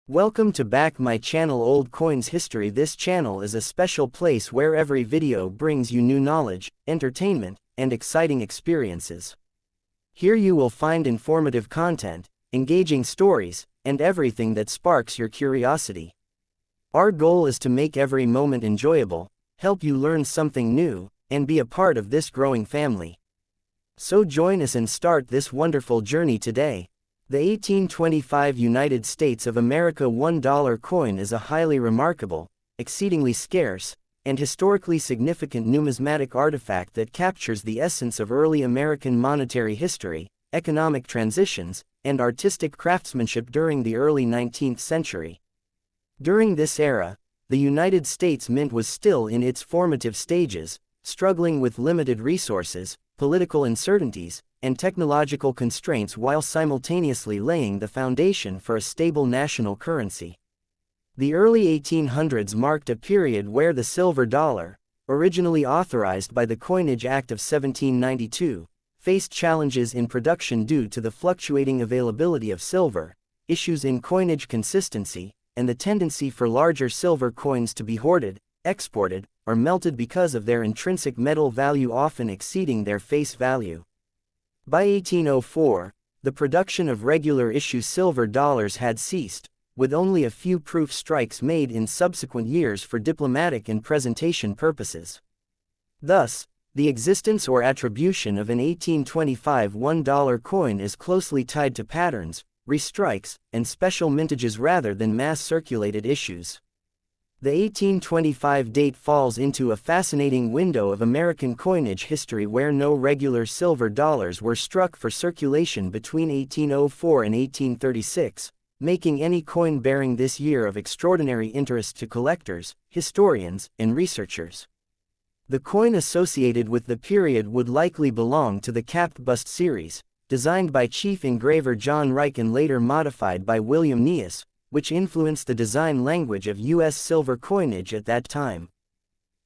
Welcome to back my channel Old Coins History. This channel is a special place where every video brings you new knowledge, entertainment, and exciting experiences. Here you will find informative content, engaging stories, and everything that sparks your curiosity. Our goal is to make every moment enjoyable, help you learn something new, and be a part of this growing family. So join us and start this wonderful journey today. The 1825 United States of America $1 coin is a highly remarkable, exceedingly scarce, and historically significant numismatic artifact that captures the essence of early American monetary history, economic transitions, and artistic craftsmanship during the early 19th century. During this era, the United States Mint was still in its formative stages, struggling with limited resources, political uncertainties, and technological constraints while simultaneously laying the foundation for a stable national currency. The early 1800s marked a period where the silver dollar, originally authorized by the Coinage Act of 1792, faced challenges in production due to the fluctuating availability of silver, issues in coinage consistency, and the tendency for larger silver coins to be hoarded, exported, or melted because of their intrinsic metal value often exceeding their face value. By 1804, the production of regular issue silver dollars had ceased, with only a few proof strikes made in subsequent years for diplomatic and presentation purposes. Thus, the existence or attribution of an 1825 $1 coin is closely tied to patterns, restrikes, and special mintages rather than mass-circulated issues. The 1825 date falls into a fascinating window of American coinage history where no regular silver dollars were struck for circulation between 1804 and 1836, making any coin bearing this year of extraordinary interest to collectors, historians, and researchers. The coin associated with the period would likely belong to the capped bust series, designed by chief engraver John Reich and later modified by William Nias, which influenced the design language of U.S. silver coinage at that time.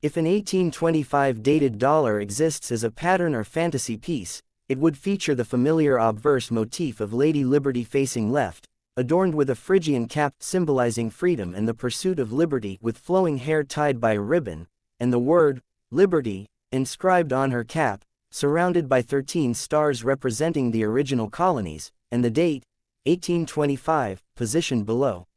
If an 1825 dated dollar exists as a pattern or fantasy piece, it would feature the familiar obverse motif of Lady Liberty facing left, adorned with a Phrygian cap symbolizing freedom and the pursuit of liberty with flowing hair tied by a ribbon, and the word, Liberty, inscribed on her cap, surrounded by 13 stars representing the original colonies, and the date, 1825, positioned below.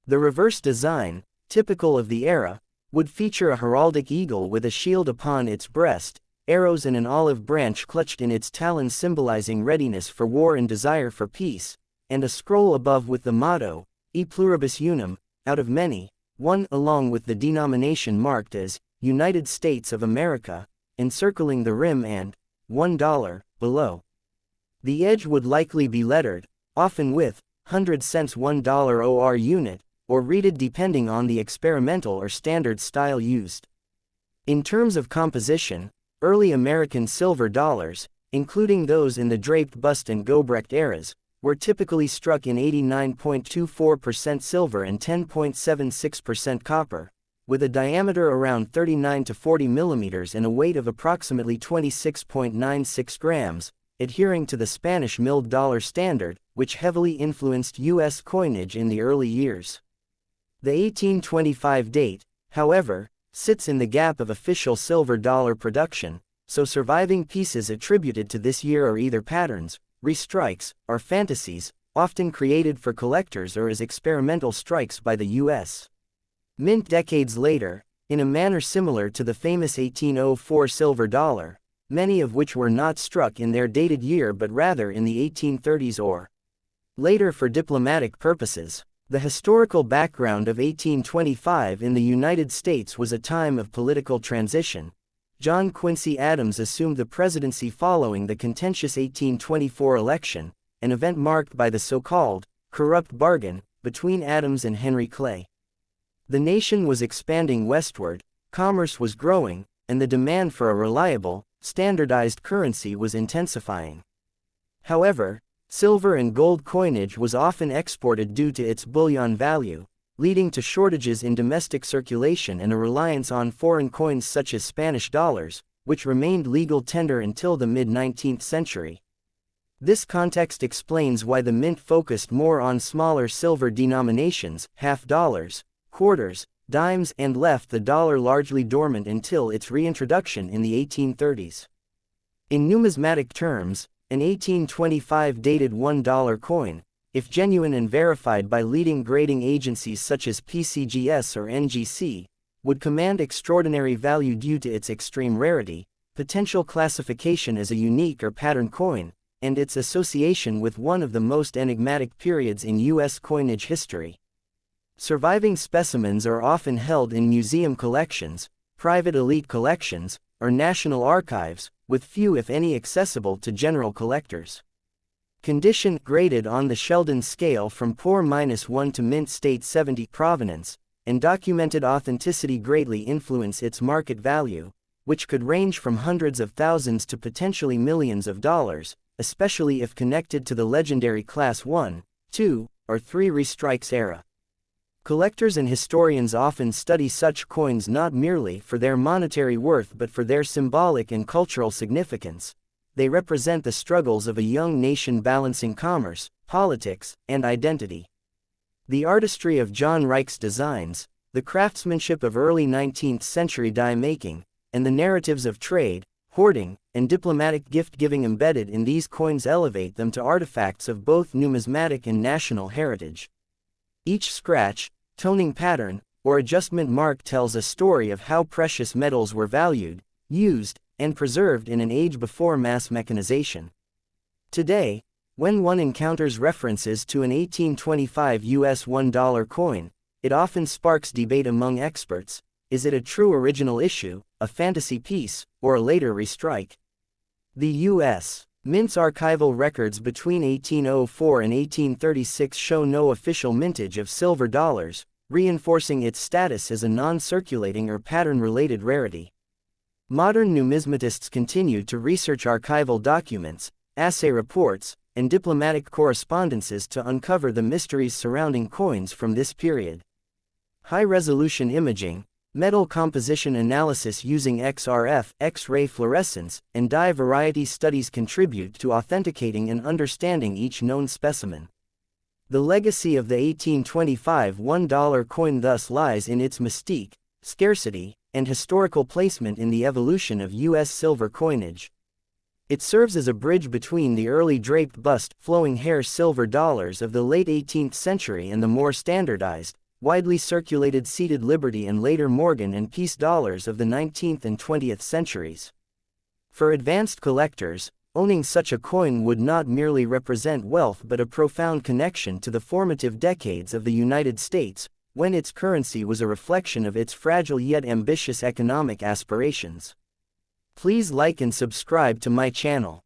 The reverse design, typical of the era, would feature a heraldic eagle with a shield upon its breast, arrows and an olive branch clutched in its talons symbolizing readiness for war and desire for peace, and a scroll above with the motto, E pluribus unum, out of many, one, along with the denomination marked as United States of America, encircling the rim and $1 below. The edge would likely be lettered, often with 100 cents $1 OR unit, or reeded depending on the experimental or standard style used. In terms of composition, early American silver dollars, including those in the draped bust and Gobrecht eras, were typically struck in 89.24% silver and 10.76% copper, with a diameter around 39 to 40 millimeters and a weight of approximately 26.96 grams, adhering to the Spanish milled dollar standard, which heavily influenced U.S. coinage in the early years. The 1825 date, however, sits in the gap of official silver dollar production, so surviving pieces attributed to this year are either patterns, restrikes, or fantasies, often created for collectors or as experimental strikes by the U.S. Mint decades later, in a manner similar to the famous 1804 silver dollar, many of which were not struck in their dated year but rather in the 1830s or later for diplomatic purposes. The historical background of 1825 in the United States was a time of political transition. John Quincy Adams assumed the presidency following the contentious 1824 election, an event marked by the so-called corrupt bargain between Adams and Henry Clay. The nation was expanding westward, commerce was growing, and the demand for a reliable, standardized currency was intensifying. However, silver and gold coinage was often exported due to its bullion value, leading to shortages in domestic circulation and a reliance on foreign coins such as Spanish dollars, which remained legal tender until the mid-19th century. This context explains why the mint focused more on smaller silver denominations, half dollars, quarters, dimes, and left the dollar largely dormant until its reintroduction in the 1830s. In numismatic terms, an 1825 dated $1 coin, if genuine and verified by leading grading agencies such as PCGS or NGC, would command extraordinary value due to its extreme rarity, potential classification as a unique or pattern coin, and its association with one of the most enigmatic periods in U.S. coinage history. Surviving specimens are often held in museum collections, private elite collections, or national archives, with few if any accessible to general collectors. Condition graded on the Sheldon scale from poor -1 to mint state 70 provenance, and documented authenticity greatly influence its market value, which could range from hundreds of thousands to potentially millions of dollars, especially if connected to the legendary Class 1, 2, or 3 restrikes era. Collectors and historians often study such coins not merely for their monetary worth but for their symbolic and cultural significance. They represent the struggles of a young nation balancing commerce, politics, and identity. The artistry of John Reich's designs, the craftsmanship of early 19th century die making, and the narratives of trade, hoarding, and diplomatic gift-giving embedded in these coins elevate them to artifacts of both numismatic and national heritage. Each scratch, toning pattern, or adjustment mark tells a story of how precious metals were valued, used, and preserved in an age before mass mechanization. Today, when one encounters references to an 1825 US $1 coin, it often sparks debate among experts. Is it a true original issue, a fantasy piece, or a later restrike? The U.S. Mint's archival records between 1804 and 1836 show no official mintage of silver dollars, reinforcing its status as a non-circulating or pattern-related rarity. Modern numismatists continue to research archival documents, assay reports, and diplomatic correspondences to uncover the mysteries surrounding coins from this period. High-resolution imaging, metal composition analysis using XRF, X-ray fluorescence, and dye variety studies contribute to authenticating and understanding each known specimen. The legacy of the 1825 $1 coin thus lies in its mystique, scarcity, and historical placement in the evolution of U.S. silver coinage. It serves as a bridge between the early draped bust, flowing hair silver dollars of the late 18th century and the more standardized, widely circulated seated Liberty and later Morgan and Peace dollars of the 19th and 20th centuries. For advanced collectors, owning such a coin would not merely represent wealth but a profound connection to the formative decades of the United States, when its currency was a reflection of its fragile yet ambitious economic aspirations. Please like and subscribe to my channel.